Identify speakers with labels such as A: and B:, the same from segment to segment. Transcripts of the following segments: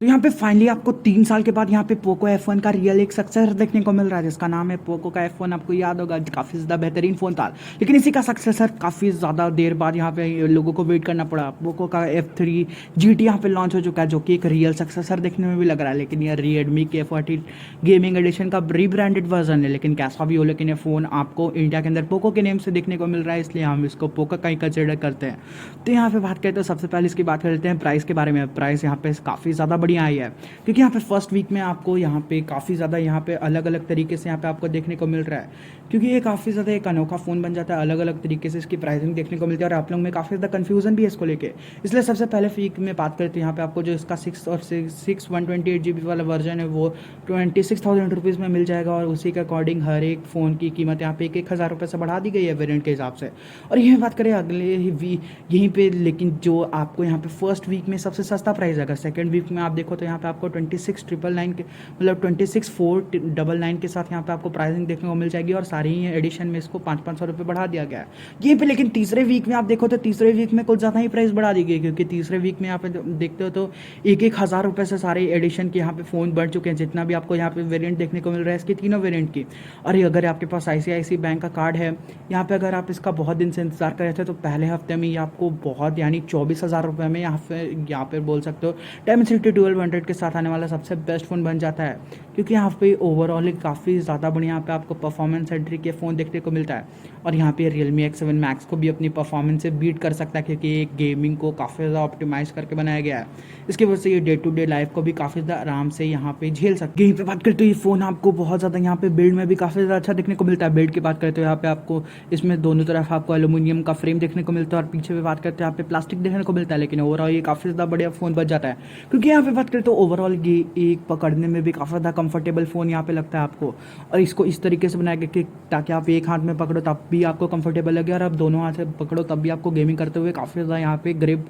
A: तो यहाँ पे फाइनली आपको 3 साल के बाद यहाँ पे पोको F1 का रियल एक सक्सेसर देखने को मिल रहा है जिसका नाम है पोको का F1। आपको याद होगा काफ़ी ज़्यादा बेहतरीन फ़ोन था, लेकिन इसी का सक्सेसर काफ़ी ज़्यादा देर बाद यहाँ पे लोगों को वेट करना पड़ा। पोको का F3 GT यहाँ पे लॉन्च हो चुका है, जो कि एक रियल सक्सेसर देखने में भी लग रहा है। लेकिन ये Redmi के 40 गेमिंग एडिशन का रीब्रांडेड वर्जन है। लेकिन कैसा भी हो, लेकिन ये फ़ोन आपको इंडिया के अंदर पोको के नेम से देखने को मिल रहा है, इसलिए हम इसको पोको का ही कंसिडर करते हैं। तो यहाँ पे बात करें तो सबसे पहले इसकी बात करते हैं प्राइस के बारे में। प्राइस यहाँ पे काफ़ी ज़्यादा बढ़िया आई है, क्योंकि यहाँ पे फर्स्ट वीक में आपको यहाँ पे काफ़ी ज़्यादा यहाँ पे अलग अलग तरीके से यहाँ पे आपको देखने को मिल रहा है, क्योंकि ये काफ़ी ज़्यादा एक अनोखा फ़ोन बन जाता है। अलग अलग तरीके से इसकी प्राइसिंग देखने को मिलती है और आप लोग में काफ़ी ज़्यादा कन्फ्यूजन भी है इसको लेके। इसलिए सबसे पहले वीक में बात करते हैं, यहाँ पे आपको जो इसका 128GB वाला वर्जन है वो 26,000 रुपीज़ में मिल जाएगा। और उसी के अकॉर्डिंग हर एक फ़ोन की कीमत यहाँ पे 1,000 रुपये से बढ़ा दी गई है वेरिएंट के हिसाब से। और यही बात करें अगले ही यहीं पे, लेकिन जो आपको यहाँ पे फर्स्ट वीक में सबसे सस्ता प्राइस है, अगर सेकंड वीक में आप देखो तो यहाँ पे आपको 26,999 के मतलब 26,499 के साथ यहाँ पे आपको प्राइसिंग देखने को मिल जाएगी। और सारी ही एडिशन में इसको 500-500 रुपये बढ़ा दिया गया है यहीं पे। लेकिन तीसरे वीक में आप देखो तो तीसरे वीक में कुछ ज़्यादा ही प्राइस बढ़ा दी गई, क्योंकि तीसरे वीक में यहाँ पे देखते हो तो 1,000 रुपये से सारे एडिशन के यहाँ पे फ़ोन बढ़ चुके हैं, जितना भी आपको यहाँ पे वेरियंट देखने को मिल रहा है इसकी तीनों वेरियंट की। और अगर आपके पास ICICI बैंक का कार्ड है यहाँ पे, अगर आप इसका बहुत दिन से इंतजार कर रहे थे, तो पहले हफ्ते में ये आपको बहुत यानी 24,000 रुपये में यहाँ पे बोल सकते हो Dimensity 1200 के साथ आने वाला सबसे बेस्ट फ़ोन बन जाता है। क्योंकि यहाँ पे ओवरऑल काफ़ी ज़्यादा बढ़िया यहाँ पे आपको परफॉर्मेंस सेंट्रिक ये फ़ोन देखने को मिलता है। और यहाँ पे Realme X7 Max को भी अपनी परफॉर्मेंस से बीट कर सकता है, क्योंकि ये गेमिंग को काफ़ी ज़्यादा ऑप्टिमाइज़ करके बनाया गया है। इसकी वजह से ये डे टू डे लाइफ को भी काफ़ी ज़्यादा आराम से यहाँ पे झेल सकते हैं। यहीं पे बात करते हो ये फ़ोन आपको बहुत ज़्यादा यहाँ पे बिल्ड में भी काफ़ी ज़्यादा अच्छा देखने को मिलता है। बिल्ड की बात करते हो यहाँ पे आपको इसमें दोनों तरफ आपको एल्यूमिनियम का फ्रेम देखने को मिलता है, और पीछे भी बात करते हैं यहाँ पे प्लास्टिक देखने को मिलता है। लेकिन ओवरऑल ये काफ़ी ज़्यादा बढ़िया फ़ोन बन जाता है, क्योंकि यहाँ पे बात करें तो ओवरऑल ये एक पकड़ने में भी काफ़ी ज़्यादा कंफर्टेबल फ़ोन यहाँ पे लगता है आपको। और इसको इस तरीके से बनाया गया कि ताकि आप एक हाथ में पकड़ो तब भी आपको कंफर्टेबल लगे, और आप दोनों हाथ से पकड़ो तब भी आपको गेमिंग करते हुए काफ़ी ज़्यादा यहाँ पे ग्रिप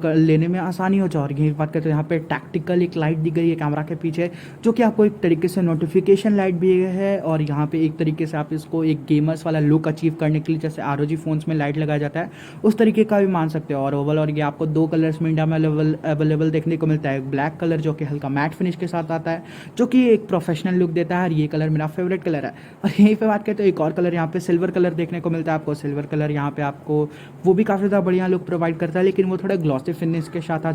A: लेने में आसानी हो जाए। और यही बात करते हैं यहाँ पे टैक्टिकल एक लाइट दी गई है कैमरा के पीछे, जो कि आपको एक तरीके से नोटिफिकेशन लाइट भी है। और यहाँ पे एक तरीके से आप इसको एक गेमर्स वाला लुक अचीव करने के लिए जैसे ROG फोन्स में लाइट लगाया जाता है उस तरीके का भी मान सकते हो। और ओवरऑल और ये आपको 2 कलर्स में इंडिया में अवेलेबल देखने को मिलता है। ब्लैक कलर जो कि हल्का मैट फिनिश के साथ आता है, जो कि एक प्रोफेशनल लुक देता है, और ये कलर मेरा फेवरेट कलर है। और यहीं पे बात करें तो एक और कलर यहाँ पे सिल्वर कलर देखने को मिलता है आपको। सिल्वर कलर यहाँ पे आपको वो भी काफ़ी ज़्यादा बढ़िया लुक प्रोवाइड करता है, लेकिन वो थोड़ा ग्लॉसी फिनिश के साथ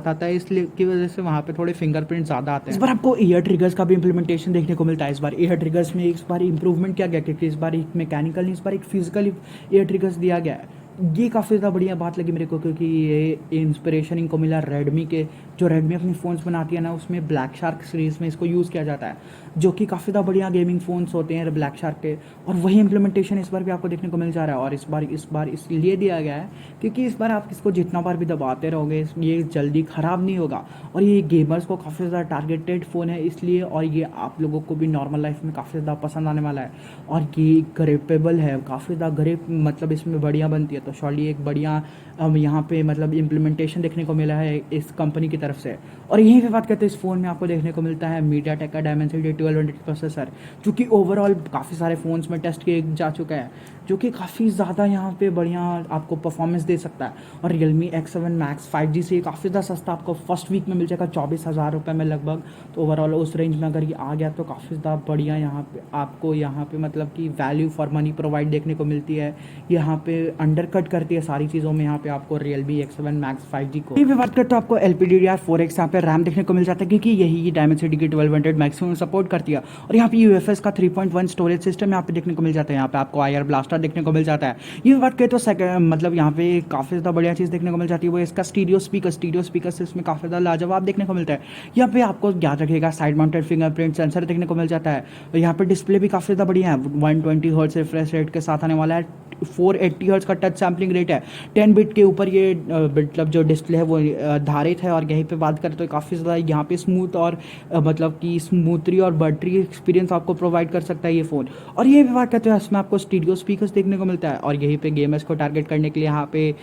A: आता है, इसलिए की वजह से वहाँ पे थोड़े फिंगरप्रिंट ज़्यादा आते हैं। इस बार आपको ईयर ट्रिगर्स का भी इंप्लीमेंटेशन देखने को मिलता है। इस बार ईयर ट्रिगर्स में इस बार इंप्रूवमेंट किया गया, क्योंकि इस बार एक मैकेनिकल नहीं, इस बार एक फिजिकल ईयर ट्रिगर्स दिया गया है। ये काफ़ी ज़्यादा बढ़िया बात लगी मेरे को, क्योंकि ये इंस्पिरेशन इनको मिला रेडमी के, जो रेडमी अपनी फ़ोन्स बनाती है ना, उसमें ब्लैक शार्क सीरीज़ में इसको यूज़ किया जाता है, जो कि काफ़ी ज़्यादा बढ़िया गेमिंग फ़ोन्स होते हैं ब्लैक शार्क के। और वही इंप्लीमेंटेशन इस बार भी आपको देखने को मिल जा रहा है। और इस बार इसलिए दिया गया है क्योंकि इस बार आप इसको जितना बार भी दबाते रहोगे ये जल्दी ख़राब नहीं होगा। और ये गेमर्स को काफ़ी ज़्यादा टारगेटेड फ़ोन है इसलिए, और ये आप लोगों को भी नॉर्मल लाइफ में काफ़ी ज़्यादा पसंद आने वाला है। और ये ग्रिपेबल है, काफ़ी ज़्यादा ग्रिप मतलब इसमें बढ़िया बनती है। तो शॉर्टली एक बढ़िया यहाँ पे मतलब इम्प्लीमेंटेशन देखने को मिला है इस कंपनी की तरफ से। और यहीं पे बात करते हैं इस फ़ोन में आपको देखने को मिलता है मीडियाटेक का Dimensity 1200 प्रोसेसर, जो कि ओवरऑल काफ़ी सारे फ़ोन्स में टेस्ट किए जा चुका है, जो कि काफ़ी ज़्यादा यहाँ पे बढ़िया आपको परफॉर्मेंस दे सकता है। और Realme X7 Max 5G से काफ़ी ज़्यादा सस्ता आपको फर्स्ट वीक में मिल जाएगा 24,000 रुपये में लगभग। तो ओवरऑल उस रेंज में अगर ये आ गया तो काफ़ी ज़्यादा बढ़िया यहाँ पे आपको यहाँ पे मतलब कि वैल्यू फॉर मनी प्रोवाइड देखने को मिलती है। यहाँ पे अंडर कट करती है सारी चीज़ों में यहाँ पे आपको Realme X7 Max 5G को। यहीं पे बात करते तो आपको LPDDR4X यहाँ पे रैम देखने को मिल जाता है, क्योंकि यही Dimensity की 1200 मैक्सिमम सपोर्ट करती है। और यहाँ पे UFS का 3.1 स्टोरेज सिस्टम यहाँ पे देखने को मिल जाता है। यहाँ पे आपको IR ब्लास्टर देखने को मिल जाता है। ये बात करें तो मतलब यहाँ पे काफ़ी ज़्यादा बढ़िया चीज़ देखने को मिल जाती है, वो इसका स्टीरियो स्पीकर से इसमें काफ़ी ज़्यादा लाजवाब देखने को मिलता है। यहाँ पे आपको याद रखिएगा साइड माउंटेड फिंगरप्रिंट सेंसर देखने को मिल जाता है। और यहाँ पे डिस्प्ले भी काफ़ी ज़्यादा बढ़िया है, 120 हर्ट्ज रिफ्रेश रेट के साथ आने वाला है। 480 हर्ट्ज का टच सैम्पलिंग रेट है। 10 बिट के ऊपर ये मतलब जो डिस्प्ले है वो आधारित है। और यहीं पे बात करें तो काफ़ी ज़्यादा यहाँ पे स्मूथ और मतलब कि स्मूथरी और बटरी एक्सपीरियंस आपको प्रोवाइड कर सकता है ये फ़ोन। और यहीं पे बात करते हैं इसमें आपको स्टीरियो स्पीकर्स देखने को मिलता है। और यहीं पे गेमर्स को टारगेट करने के लिए यहाँ पे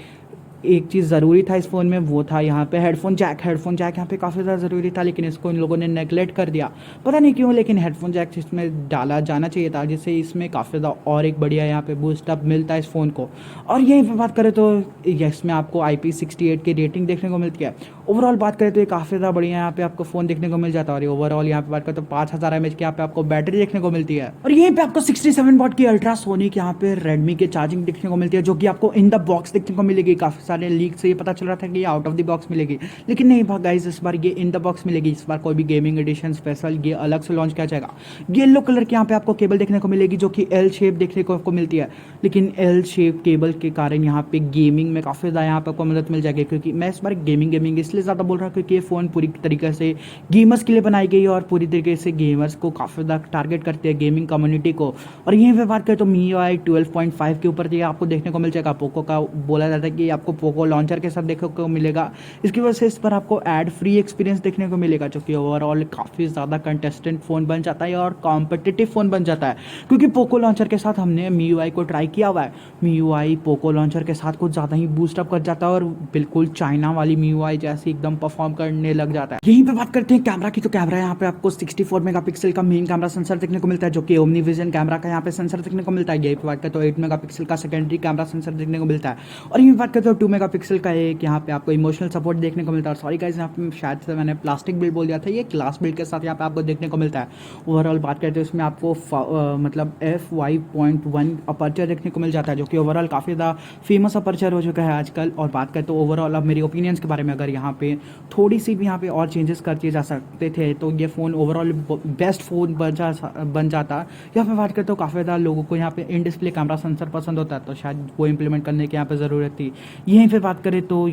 A: एक चीज़ ज़रूरी था इस फ़ोन में, वो था यहाँ पे हेडफोन जैक यहाँ पे काफ़ी ज़्यादा ज़रूरी था, लेकिन इसको इन लोगों ने नेगलेक्ट कर दिया, पता नहीं क्यों। लेकिन हेडफोन जैक इसमें डाला जाना चाहिए था, जिससे इसमें काफ़ी ज़्यादा और एक बढ़िया यहाँ पे बूस्टअप मिलता है इस फ़ोन को। और यहीं पे बात करें तो इसमें आपको IP68 की रेटिंग देखने को मिलती है। ओवरऑल बात करें तो ये काफ़ी ज़्यादा बढ़िया यहाँ पे आपको फ़ोन देखने को मिल जाता है। और ओवरऑल यहाँ पे बात करें तो 5000 mAh की यहाँ पे आपको बैटरी देखने को मिलती है। और यहीं पे आपको 67 वॉट की अल्ट्रासोनिक यहाँ पे रेडमी की चार्जिंग देखने को मिलती है, जो कि आपको इन द बॉक्स देखने को मिलेगी। काफ़ी सारे लीक से ये पता चल रहा था कि ये आउट ऑफ द बॉक्स मिलेगी, लेकिन नहीं भाग गाइस, इस बार ये इन द बॉक्स मिलेगी। इस बार कोई भी गेमिंग एडिशन स्पेशल ये अलग से लॉन्च किया जाएगा। येलो कलर की यहाँ पे आपको केबल देखने को मिलेगी, जो कि एल शेप देखने को आपको मिलती है। लेकिन एल शेप केबल के कारण यहाँ पे गेमिंग में काफ़ी ज़्यादा यहाँ पे आपको मदद मिल जाएगी, क्योंकि मैं इस बार गेमिंग इसलिए ज़्यादा बोल रहा हूँ क्योंकि ये फ़ोन पूरी तरीके से गेमर्स के लिए बनाई गई है और पूरी तरीके से गेमर्स को काफ़ी ज़्यादा टारगेट करती है, गेमिंग कम्युनिटी को। और यहीं पे बात करें तो MIUI 12.5 के ऊपर ये आपको देखने को मिल जाएगा। पोको का बोला जाता है कि आपको पोको लॉन्चर के साथ देखने को मिलेगा। इसकी वजह से इस पर आपको एड फ्री एक्सपीरियंस देखने को मिलेगा, जो कि ओवरऑल काफ़ी ज़्यादा कंटेस्टेंट फ़ोन बन जाता है और कॉम्पिटिटिव फ़ोन बन जाता है। क्योंकि पोको लॉन्चर के साथ हमने MIUI को ट्राई किया हुआ है। MIUI पोको लॉन्चर के साथ कुछ ज़्यादा ही बूस्टअप कर जाता है और बिल्कुल चाइना वाली MIUI जैसे एकदम परफॉर्म करने लग जाता है। यहीं पे बात करते हैं कैमरा की, तो कैमरा यहाँ पे आपको 64 मेगापिक्सल का मेन कैमरा सेंसर देखने को मिलता है, जो कि ओमनी विजन कैमरा का यहाँ पे सेंसर देखने को मिलता है। यहीं पे बात करते तो 8 मेगापिक्सल का सेकेंडरी कैमरा सेंसर देखने को मिलता है। और यहीं बात करते हो 2 मेगापिक्सल का एक यहाँ पे आपको इमोशनल सपोर्ट देखने को मिलता है। सॉरी गाइस, यहाँ पे शायद से मैंने प्लास्टिक बिल्ड बोल दिया था, ये ग्लास बिल्ड के साथ यहाँ पे आपको देखने को मिलता है। ओवरऑल बात करते हैं इसमें आपको मतलब f5.1 अपर्चर देखने को मिल जाता है, जो कि ओवरऑल काफ़ी ज़्यादा फेमस अपर्चर हो चुका है आजकल। और बात करें तो ओवरऑल अब मेरी ओपिनियंस के बारे में, अगर यहाँ पे थोड़ी सी भी यहाँ पे और चेंजेस कर दिए जा सकते थे तो ये फ़ोन ओवरऑल बेस्ट फ़ोन बन जाता। यहाँ पे बात करते तो काफ़ी ज़्यादा लोगों को यहाँ पे इन डिस्प्ले कैमरा सेंसर पसंद होता है, तो शायद वो इम्प्लीमेंट करने की यहाँ पे ज़रूरत थी। यहीं पे बात करें तो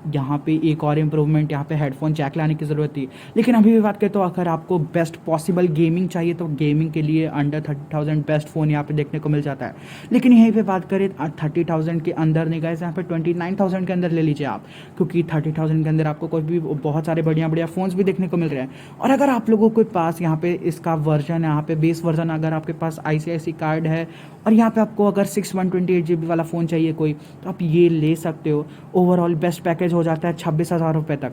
A: यहाँ पे एक और इम्प्रूवमेंट, यहाँ पे हेडफोन जैक लाने की ज़रूरत थी। लेकिन अभी भी बात करें तो अगर आपको बेस्ट पॉसिबल गेमिंग चाहिए तो गेमिंग के लिए अंडर 30,000 बेस्ट फ़ोन यहाँ पे देखने को मिल जाता है। लेकिन यहीं पे बात करें 30,000 के अंदर नहीं गाइस, यहाँ पे 29,000 के अंदर ले लीजिए आप, क्योंकि 30,000 के अंदर आपको कोई भी बहुत सारे बढ़िया फ़ोन्स भी देखने को मिल रहे हैं। और अगर आप लोगों के पास यहाँ पे इसका वर्जन, यहाँ पे बेस वर्जन, अगर आपके पास ICICI कार्ड है और यहाँ पे आपको अगर 128 GB वाला फ़ोन चाहिए कोई, तो आप ये ले सकते हो। ओवरऑल बेस्ट पैकेज हो जाता है 26,000 रुपये तक।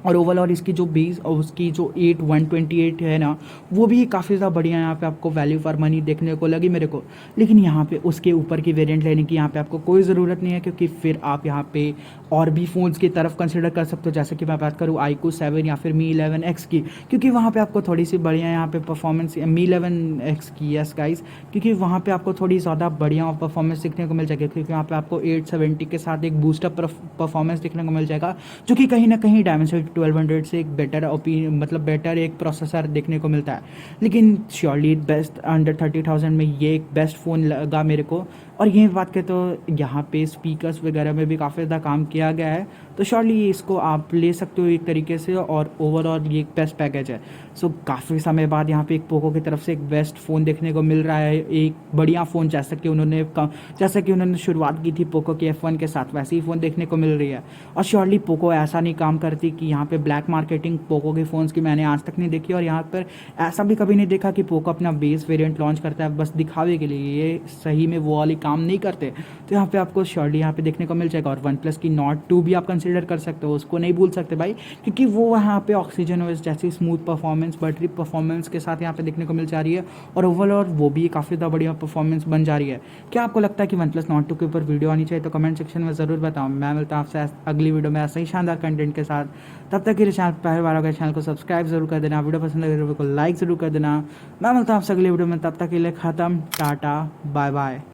A: और ओवरऑल इसकी जो बेस और उसकी जो 128 है ना, वो भी काफ़ी ज़्यादा बढ़िया यहाँ पे आपको वैल्यू फॉर मनी देखने को लगी मेरे को। लेकिन यहाँ पे उसके ऊपर की वेरिएंट लेने की यहाँ पे आपको कोई ज़रूरत नहीं है, क्योंकि फिर आप यहाँ पे और भी फ़ोन्स की तरफ कंसिडर कर सकते हो। जैसे कि मैं बात करूँ iQOO 7 या फिर Mi 11X की, क्योंकि वहाँ पे आपको थोड़ी सी बढ़िया यहाँ पे परफॉर्मेंस, Mi 11X की, यस गाइस, क्योंकि वहाँ पे आपको थोड़ी ज़्यादा बढ़िया परफॉर्मेंस देखने को मिल जाएगी। क्योंकि वहाँ पे आपको 870 के साथ एक बूस्टअप परफॉर्मेंस देखने को मिल जाएगा, जो कि कहीं ना कहीं Dimensity 1200 से एक बेटर मतलब बेटर एक प्रोसेसर देखने को मिलता है। लेकिन श्योरली बेस्ट अंडर 30,000 में ये एक बेस्ट फ़ोन लगा मेरे को। और यही बात करें तो यहाँ पे स्पीकर्स वगैरह में भी काफ़ी ज़्यादा काम किया गया है, तो श्योरली इसको आप ले सकते हो एक तरीके से। और ओवरऑल ये एक बेस्ट पैकेज है। सो काफ़ी समय बाद यहाँ पे एक पोको की तरफ से एक बेस्ट फ़ोन देखने को मिल रहा है, एक बढ़िया फ़ोन, जैसा कि उन्होंने शुरुआत की थी पोको के F1 के साथ, वैसे ही फ़ोन देखने को मिल रही है। और श्योरली पोको ऐसा नहीं काम करती कि यहाँ पे ब्लैक मार्केटिंग पोको के फ़ोन्स की मैंने आज तक नहीं देखी। और यहाँ पर ऐसा भी कभी नहीं देखा कि पोको अपना बेस वेरिएंट लॉन्च करता है बस दिखावे के लिए, ये सही में वो वाली काम नहीं करते। तो यहाँ पे आपको श्योरली यहाँ पे देखने को मिल जाएगा। और OnePlus की Nord 2 भी आप कंसिडर कर सकते हो, उसको नहीं भूल सकते भाई, क्योंकि वो यहाँ पे ऑक्सीजन ओएस जैसी स्मूथ परफॉर्मेंस, बैटरी परफॉर्मेंस के साथ यहाँ पे देखने को मिल जा रही है। और ओवरऑल वो भी काफ़ी ज़्यादा बढ़िया परफॉर्मेंस बन जा रही है। क्या आपको लगता है कि OnePlus Nord 2 के ऊपर वीडियो आनी चाहिए? तो कमेंट सेक्शन में ज़रूर बताओ। मैं मिलता हूँ आपसे अगली वीडियो में ऐसा ही शानदार कंटेंट के साथ। तब तक के लिए चैनल पहली बार होगा, चैनल को सब्सक्राइब जरूर कर देना, वीडियो पसंद लगे वीडियो को लाइक ज़रूर कर देना। मैं मिलता हूँ आपसे अगली वीडियो में, तब तक के लिए ख़त्म, टाटा बाय बाय।